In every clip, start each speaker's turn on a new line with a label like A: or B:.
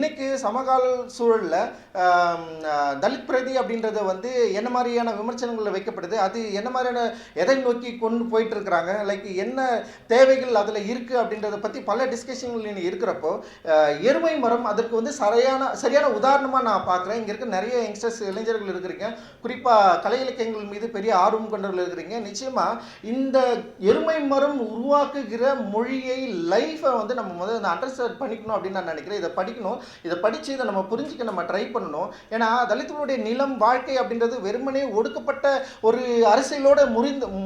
A: இன்னைக்கு சமகால சூழலில் தலித் பிரதி அப்படின்றத வந்து என்ன மாதிரியான விமர்சனங்களில் வைக்கப்படுது, அது என்ன மாதிரியான எதை நோக்கி கொண்டு போயிட்டு இருக்கிறாங்க, லைக் என்ன தேவைகள் அதில் இருக்குது அப்படின்றத பற்றி பல டிஸ்கஷன்கள் இருக்கிறப்போ எருமை மரம் அதற்கு வந்து சரியான உதாரணமாக நான் பார்க்குறேன். இங்கே இருக்க நிறைய யங்ஸ்டர்ஸ் இளைஞர்கள் இருக்கிறீங்க, குறிப்பாக கலை இலக்கியங்கள் மீது பெரிய ஆர்வம் கொண்டவர்கள் இருக்கிறீங்க. நிச்சயமாக இந்த எருமை மரம் உருவாக்குகிற மொழியை லைஃப்பை வந்து நம்ம முதல்ல அண்டர்ஸ்டாண்ட் பண்ணிக்கணும் அப்படின்னு நான் நினைக்கிறேன். இதை படிக்கணும், இதை படித்து இதை நம்ம புரிஞ்சுக்க நம்ம ட்ரை பண்ணணும். ஏன்னா தலித்துடைய நிலம் வாழ்க்கை அப்படின்றது வெறுமனே ஒடுக்கப்பட்ட ஒரு அரசியலோடு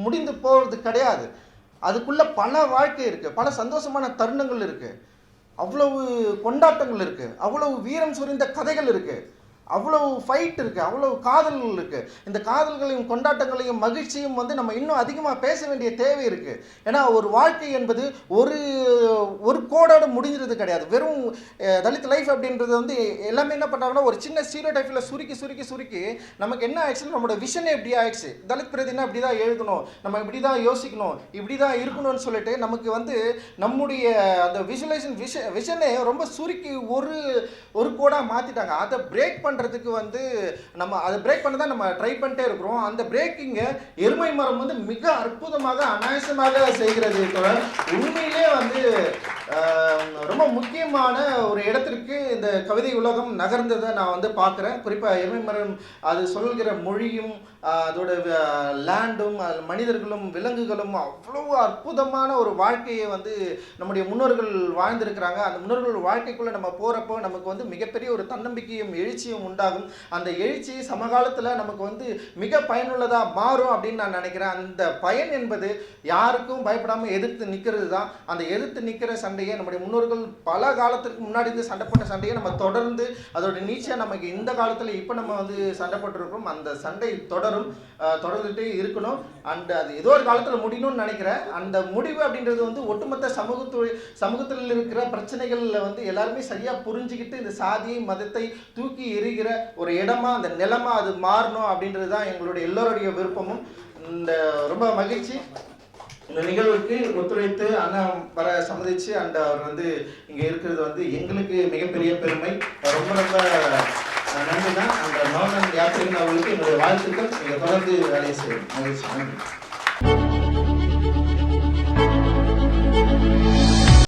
A: முடிந்து போகிறது கிடையாது. அதுக்குள்ள பல வாழ்க்கை இருக்குது, பல சந்தோஷமான தருணங்கள் இருக்குது, அவ்வளவு கொண்டாட்டங்கள் இருக்குது, அவ்வளவு வீரம் சுரிந்த கதைகள் இருக்குது, அவ்வளவு ஃபைட் இருக்குது, அவ்வளவு காதல்கள் இருக்குது. இந்த காதல்களையும் கொண்டாட்டங்களையும் மகிழ்ச்சியும் வந்து நம்ம இன்னும் அதிகமாக பேச வேண்டிய தேவை இருக்குது. ஏன்னா ஒரு வாழ்க்கை என்பது ஒரு கோடோடு முடிஞ்சிறது கிடையாது. வெறும் தலித் லைஃப் அப்படின்றது வந்து எல்லாமே என்ன பண்ணுறாங்கன்னா ஒரு சின்ன ஸ்டீரியோடைப்பில் சுருக்கி நமக்கு என்ன ஆயிடுச்சு, நம்மளோட விஷனே இப்படி ஆயிடுச்சு. தலித் பிரதினா இப்படி தான் எழுதணும், நம்ம இப்படி தான் யோசிக்கணும், இப்படி தான் இருக்கணும்னு சொல்லிட்டு நமக்கு வந்து நம்முடைய அந்த விஷனே ரொம்ப சுருக்கி ஒரு கோடாக மாற்றிட்டாங்க. அதை பிரேக் பண்ணுறதுக்கு வந்து நம்ம அதை பிரேக் பண்ண தான் நம்ம ட்ரை பண்ணிட்டே இருக்கிறோம். அந்த பிரேக்கிங்கை எருமை மரம் வந்து மிக அற்புதமாக அநாயசமாக செய்கிறது. உண்மையிலே வந்து ரொம்ப முக்கியமான ஒரு இடத்திற்கு இந்த கவிதை உலகம் நகர்ந்ததை நான் வந்து பார்க்குறேன். குறிப்பாக எருமை மரம் அது சொல்கிற மொழியும் அதோட லேண்டும் மனிதர்களும் விலங்குகளும் அவ்வளோ அற்புதமான ஒரு வாழ்க்கையை வந்து நம்முடைய முன்னோர்கள் வாழ்ந்திருக்கிறாங்க. அந்த முன்னோர்கள் வாழ்க்கைக்குள்ளே நம்ம போகிறப்போ நமக்கு வந்து மிகப்பெரிய ஒரு தன்னம்பிக்கையும் எழுச்சியும் உண்டாகும். அந்த எழுச்சி சமகாலத்தில் நமக்கு வந்து மிக பயனுள்ளதாக மாறும் அப்படின்னு நான் நினைக்கிறேன். அந்த பயன் என்பது யாருக்கும் பயப்படாமல் எதிர்த்து நிற்கிறது தான். அந்த எதிர்த்து நிற்கிற சண்டையை நம்முடைய முன்னோர்கள் பல காலத்திற்கு முன்னாடி இருந்து சண்டை போட்ட சண்டையை நம்ம தொடர்ந்து அதோட நீச்சை நமக்கு இந்த காலத்தில் இப்போ நம்ம வந்து சண்டை போட்டிருக்கோம். அந்த சண்டை தொடர்ந்துட்டே இருக்கணும். அண்ட் அது ஏதோ ஒரு காலத்தில் முடியணும்னு நினைக்கிறேன். அந்த முடிவு அப்படின்றது வந்து ஒட்டுமொத்த சமூகத்தில் இருக்கிற பிரச்சனைகளில் வந்து எல்லாருமே சரியாக புரிஞ்சுக்கிட்டு இந்த சாதியை மதத்தை தூக்கி எறிகிற ஒரு இடமா அந்த நிலமா அது மாறணும் அப்படின்றது தான் எங்களுடைய எல்லோருடைய விருப்பமும். இந்த ரொம்ப மகிழ்ச்சி இந்த நிகழ்வுக்கு ஒத்துழைத்து அண்ணா வர சம்மதிச்சு அண்ட் அவர் வந்து இங்கே இருக்கிறது வந்து எங்களுக்கு மிகப்பெரிய பெருமை. ரொம்ப நன்றி தான். அந்த மௌனன் யாத்திரிகன் அவர்களுக்கு என்னுடைய வாழ்த்துக்கள். நீங்கள் தொடர்ந்து வேலையை செய்யணும். மகிழ்ச்சி. நன்றி.